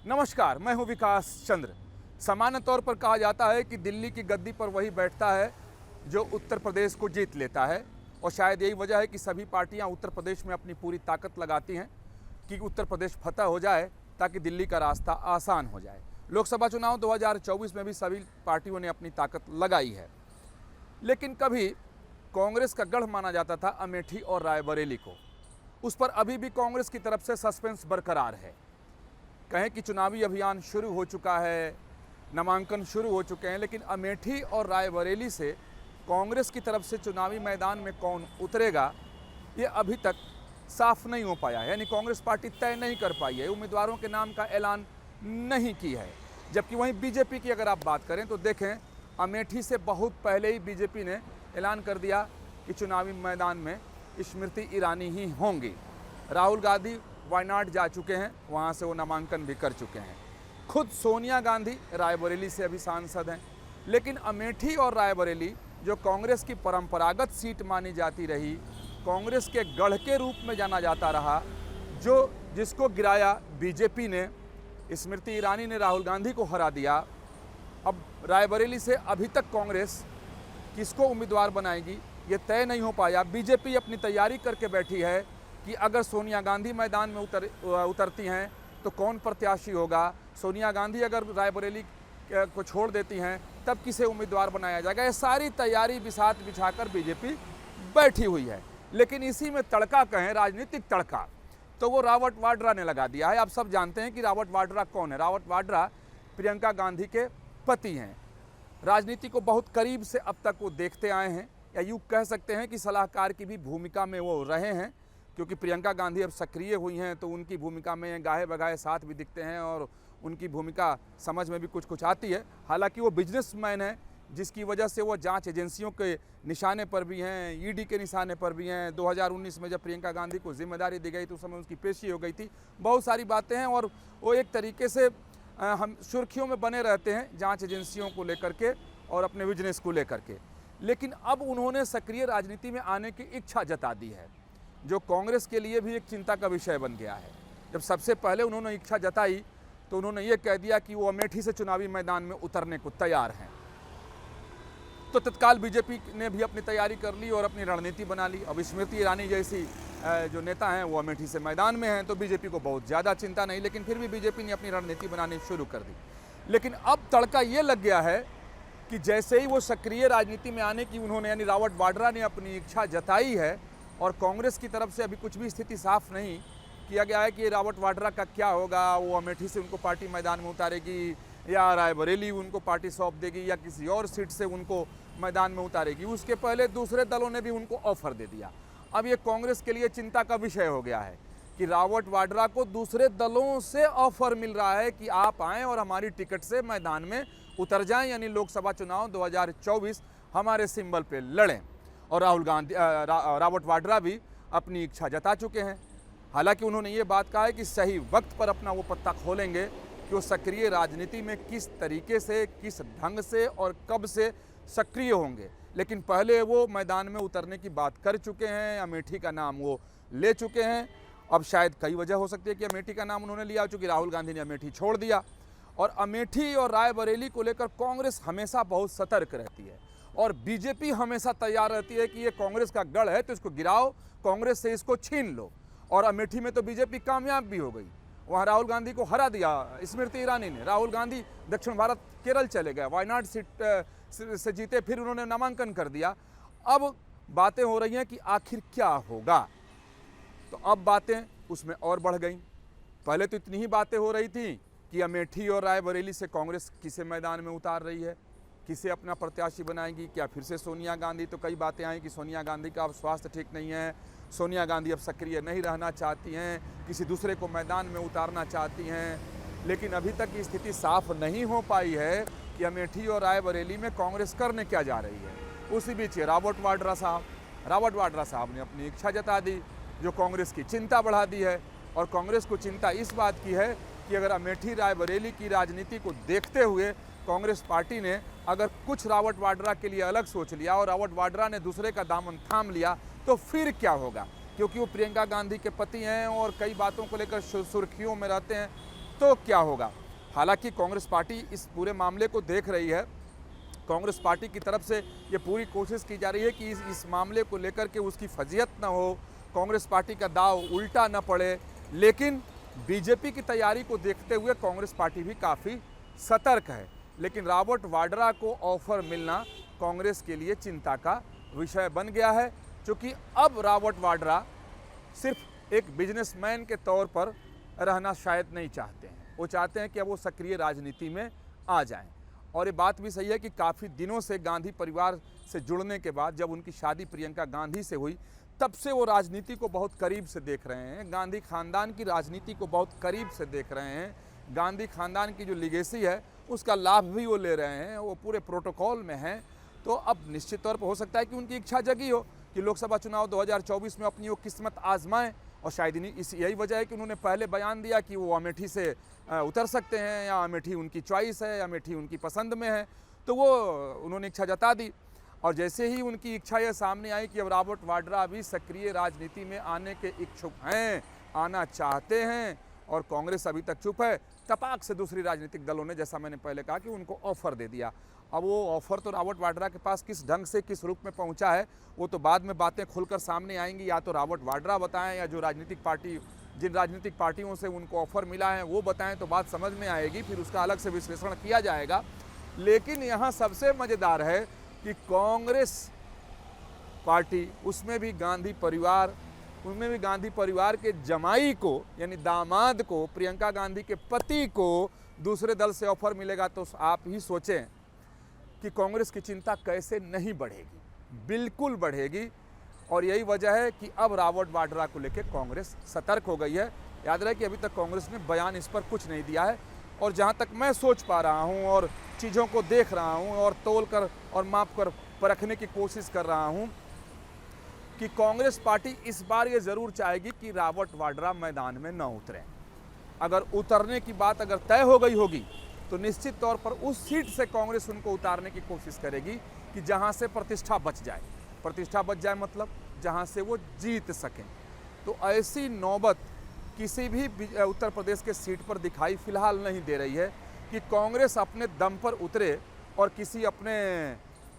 नमस्कार, मैं हूं विकास चंद्र। सामान्य तौर पर कहा जाता है कि दिल्ली की गद्दी पर वही बैठता है जो उत्तर प्रदेश को जीत लेता है, और शायद यही वजह है कि सभी पार्टियां उत्तर प्रदेश में अपनी पूरी ताकत लगाती हैं कि उत्तर प्रदेश फतह हो जाए ताकि दिल्ली का रास्ता आसान हो जाए। लोकसभा चुनाव 2024 में भी सभी पार्टियों ने अपनी ताकत लगाई है, लेकिन कभी कांग्रेस का गढ़ माना जाता था अमेठी और रायबरेली को। उस पर अभी भी कांग्रेस की तरफ से सस्पेंस बरकरार है। कहें कि चुनावी अभियान शुरू हो चुका है, नामांकन शुरू हो चुके हैं, लेकिन अमेठी और रायबरेली से कांग्रेस की तरफ से चुनावी मैदान में कौन उतरेगा ये अभी तक साफ नहीं हो पाया है। यानी कांग्रेस पार्टी तय नहीं कर पाई है, उम्मीदवारों के नाम का ऐलान नहीं की है। जबकि वहीं बीजेपी की अगर आप बात करें तो देखें, अमेठी से बहुत पहले ही बीजेपी ने ऐलान कर दिया कि चुनावी मैदान में स्मृति ईरानी ही होंगी। राहुल गांधी वायनाड जा चुके हैं, वहाँ से वो नामांकन भी कर चुके हैं। खुद सोनिया गांधी रायबरेली से अभी सांसद हैं, लेकिन अमेठी और रायबरेली जो कांग्रेस की परंपरागत सीट मानी जाती रही, कांग्रेस के गढ़ के रूप में जाना जाता रहा, जिसको गिराया बीजेपी ने, स्मृति ईरानी ने राहुल गांधी को हरा दिया। अब रायबरेली से अभी तक कांग्रेस किसको उम्मीदवार बनाएगी ये तय नहीं हो पाया। बीजेपी अपनी तैयारी करके बैठी है कि अगर सोनिया गांधी मैदान में उतरती हैं तो कौन प्रत्याशी होगा, सोनिया गांधी अगर रायबरेली को छोड़ देती हैं तब किसे उम्मीदवार बनाया जाएगा। ये सारी तैयारी बिसात बिछाकर बीजेपी बैठी हुई है। लेकिन इसी में तड़का कहें, राजनीतिक तड़का, तो वो राबर्ट वाड्रा ने लगा दिया है। आप सब जानते हैं कि राबर्ट वाड्रा कौन है। राबर्ट वाड्रा प्रियंका गांधी के पति हैं। राजनीति को बहुत करीब से अब तक वो देखते आए हैं, या यूँ कह सकते हैं कि सलाहकार की भी भूमिका में वो रहे हैं, क्योंकि प्रियंका गांधी अब सक्रिय हुई हैं तो उनकी भूमिका में गाहे बगाहे साथ भी दिखते हैं और उनकी भूमिका समझ में भी कुछ कुछ आती है। हालांकि वो बिजनेसमैन है, जिसकी वजह से वो जांच एजेंसियों के निशाने पर भी हैं, ईडी के निशाने पर भी हैं। 2019 में जब प्रियंका गांधी को जिम्मेदारी दी गई तो उस समय उसकी पेशी हो गई थी। बहुत सारी बातें हैं और वो एक तरीके से हम सुर्खियों में बने रहते हैं जाँच एजेंसियों को लेकर के और अपने बिजनेस को लेकर के। लेकिन अब उन्होंने सक्रिय राजनीति में आने की इच्छा जता दी है, जो कांग्रेस के लिए भी एक चिंता का विषय बन गया है। जब सबसे पहले उन्होंने इच्छा जताई तो उन्होंने ये कह दिया कि वो अमेठी से चुनावी मैदान में उतरने को तैयार हैं। तो तत्काल बीजेपी ने भी अपनी तैयारी कर ली और अपनी रणनीति बना ली। अब स्मृति ईरानी जैसी जो नेता हैं वो अमेठी से मैदान में हैं, तो बीजेपी को बहुत ज़्यादा चिंता नहीं, लेकिन फिर भी बीजेपी ने अपनी रणनीति बनानी शुरू कर दी। लेकिन अब तड़का ये लग गया है कि जैसे ही वो सक्रिय राजनीति में आने की उन्होंने, यानी राबर्ट वाड्रा ने अपनी इच्छा जताई है, और कांग्रेस की तरफ से अभी कुछ भी स्थिति साफ नहीं किया गया है कि राबर्ट वाड्रा का क्या होगा। वो अमेठी से उनको पार्टी मैदान में उतारेगी या रायबरेली उनको पार्टी सौंप देगी या किसी और सीट से उनको मैदान में उतारेगी। उसके पहले दूसरे दलों ने भी उनको ऑफर दे दिया। अब ये कांग्रेस के लिए चिंता का विषय हो गया है कि राबर्ट वाड्रा को दूसरे दलों से ऑफर मिल रहा है कि आप आएँ और हमारी टिकट से मैदान में उतर जाएं, यानी लोकसभा चुनाव 2024 हमारे सिंबल पे लड़ें। और राबर्ट वाड्रा भी अपनी इच्छा जता चुके हैं। हालांकि उन्होंने ये बात कहा है कि सही वक्त पर अपना वो पत्ता खोलेंगे कि वो सक्रिय राजनीति में किस तरीके से, किस ढंग से और कब से सक्रिय होंगे। लेकिन पहले वो मैदान में उतरने की बात कर चुके हैं, अमेठी का नाम वो ले चुके हैं। अब शायद कई वजह हो सकती है कि अमेठी का नाम उन्होंने लिया, चूँकि राहुल गांधी ने अमेठी छोड़ दिया। और अमेठी और रायबरेली को लेकर कांग्रेस हमेशा बहुत सतर्क रहती है और बीजेपी हमेशा तैयार रहती है कि ये कांग्रेस का गढ़ है तो इसको गिराओ, कांग्रेस से इसको छीन लो। और अमेठी में तो बीजेपी कामयाब भी हो गई, वहाँ राहुल गांधी को हरा दिया स्मृति ईरानी ने। राहुल गांधी दक्षिण भारत केरल चले गए, वायनाड सीट से जीते, फिर उन्होंने नामांकन कर दिया। अब बातें हो रही हैं कि आखिर क्या होगा, तो अब बातें उसमें और बढ़ गई। पहले तो इतनी ही बातें हो रही थी कि अमेठी और रायबरेली से कांग्रेस किसे मैदान में उतार रही है, किसे अपना प्रत्याशी बनाएगी, क्या फिर से सोनिया गांधी। तो कई बातें आई कि सोनिया गांधी का अब स्वास्थ्य ठीक नहीं है, सोनिया गांधी अब सक्रिय नहीं रहना चाहती हैं, किसी दूसरे को मैदान में उतारना चाहती हैं। लेकिन अभी तक की स्थिति साफ नहीं हो पाई है कि अमेठी और रायबरेली में कांग्रेस करने क्या जा रही है। उसी बीच राबर्ट वाड्रा साहब ने अपनी इच्छा जता दी, जो कांग्रेस की चिंता बढ़ा दी है। और कांग्रेस को चिंता इस बात की है कि अगर अमेठी रायबरेली की राजनीति को देखते हुए कांग्रेस पार्टी ने अगर कुछ राबर्ट वाड्रा के लिए अलग सोच लिया और राबर्ट वाड्रा ने दूसरे का दामन थाम लिया तो फिर क्या होगा, क्योंकि वो प्रियंका गांधी के पति हैं और कई बातों को लेकर सुर्खियों में रहते हैं। तो क्या होगा। हालांकि कांग्रेस पार्टी इस पूरे मामले को देख रही है। कांग्रेस पार्टी की तरफ से ये पूरी कोशिश की जा रही है कि इस मामले को लेकर के उसकी फजीहत ना हो, कांग्रेस पार्टी का दाव उल्टा ना पड़े। लेकिन बीजेपी की तैयारी को देखते हुए कांग्रेस पार्टी भी काफ़ी सतर्क है। लेकिन रॉबर्ट वाड्रा को ऑफर मिलना कांग्रेस के लिए चिंता का विषय बन गया है, क्योंकि अब रॉबर्ट वाड्रा सिर्फ एक बिजनेसमैन के तौर पर रहना शायद नहीं चाहते हैं। वो चाहते हैं कि अब वो सक्रिय राजनीति में आ जाएं। और ये बात भी सही है कि काफ़ी दिनों से गांधी परिवार से जुड़ने के बाद, जब उनकी शादी प्रियंका गांधी से हुई, तब से वो राजनीति को बहुत करीब से देख रहे हैं। गांधी खानदान की राजनीति को बहुत करीब से देख रहे हैं। गांधी खानदान की जो लीगेसी है उसका लाभ भी वो ले रहे हैं, वो पूरे प्रोटोकॉल में हैं। तो अब निश्चित तौर पर हो सकता है कि उनकी इच्छा जगी हो कि लोकसभा चुनाव 2024 में अपनी वो किस्मत आजमाएं। और शायद यही वजह है कि उन्होंने पहले बयान दिया कि वो अमेठी से उतर सकते हैं, या अमेठी उनकी चॉइस है, अमेठी उनकी पसंद में है। तो वो उन्होंने इच्छा जता दी। और जैसे ही उनकी इच्छा यह सामने आई कि अब रॉबर्ट वाड्रा भी सक्रिय राजनीति में आने के इच्छुक हैं, आना चाहते हैं, और कांग्रेस अभी तक चुप है, तपाक से दूसरी राजनीतिक दलों ने, जैसा मैंने पहले कहा, कि उनको ऑफर दे दिया। अब वो ऑफर तो रॉबर्ट वाड्रा के पास किस ढंग से, किस रूप में पहुंचा है, वो तो बाद में बातें खुलकर सामने आएंगी। या तो रॉबर्ट वाड्रा बताएं, या जो जिन राजनीतिक पार्टियों से उनको ऑफर मिला है वो बताएं, तो बात समझ में आएगी। फिर उसका अलग से विश्लेषण किया जाएगा। लेकिन यहाँ सबसे मज़ेदार है कि कांग्रेस पार्टी, उसमें भी गांधी परिवार के जमाई को, यानी दामाद को, प्रियंका गांधी के पति को दूसरे दल से ऑफर मिलेगा, तो आप ही सोचें कि कांग्रेस की चिंता कैसे नहीं बढ़ेगी। बिल्कुल बढ़ेगी। और यही वजह है कि अब रॉबर्ट वाड्रा को लेकर कांग्रेस सतर्क हो गई है। याद रहे कि अभी तक कांग्रेस ने बयान इस पर कुछ नहीं दिया है। और जहाँ तक मैं सोच पा रहा हूँ और चीज़ों को देख रहा हूँ और तोल कर और माप कर परखने की कोशिश कर रहा हूँ कि कांग्रेस पार्टी इस बार ये ज़रूर चाहेगी कि रॉबर्ट वाड्रा मैदान में न उतरें। अगर उतरने की बात अगर तय हो गई होगी तो निश्चित तौर पर उस सीट से कांग्रेस उनको उतारने की कोशिश करेगी कि जहां से प्रतिष्ठा बच जाए। प्रतिष्ठा बच जाए मतलब जहां से वो जीत सकें। तो ऐसी नौबत किसी भी उत्तर प्रदेश के सीट पर दिखाई फिलहाल नहीं दे रही है कि कांग्रेस अपने दम पर उतरे और किसी अपने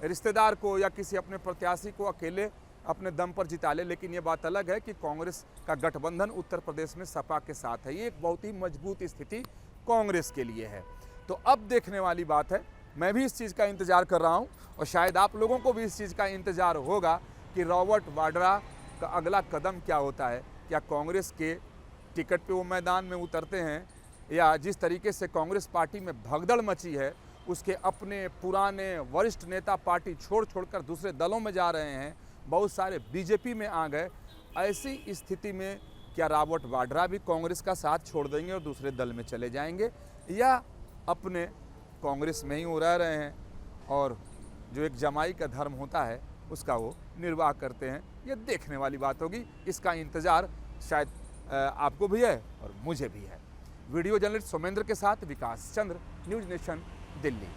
रिश्तेदार को या किसी अपने प्रत्याशी को अकेले अपने दम पर जिता ले। लेकिन ये बात अलग है कि कांग्रेस का गठबंधन उत्तर प्रदेश में सपा के साथ है। ये एक बहुत ही मजबूत स्थिति कांग्रेस के लिए है। तो अब देखने वाली बात है। मैं भी इस चीज़ का इंतज़ार कर रहा हूँ और शायद आप लोगों को भी इस चीज़ का इंतज़ार होगा कि रॉबर्ट वाड्रा का अगला कदम क्या होता है। क्या कांग्रेस के टिकट पे वो मैदान में उतरते हैं, या जिस तरीके से कांग्रेस पार्टी में भगदड़ मची है, उसके अपने पुराने वरिष्ठ नेता पार्टी छोड़कर दूसरे दलों में जा रहे हैं, बहुत सारे बीजेपी में आ गए। ऐसी स्थिति में क्या रॉबर्ट वाड्रा भी कांग्रेस का साथ छोड़ देंगे और दूसरे दल में चले जाएंगे, या अपने कांग्रेस में ही वो रह रहे हैं और जो एक जमाई का धर्म होता है उसका वो निर्वाह करते हैं। ये देखने वाली बात होगी। इसका इंतज़ार शायद आपको भी है और मुझे भी है। वीडियो जर्नलिस्ट सोमेंद्र के साथ विकास चंद्र, न्यूज़ नेशन, दिल्ली।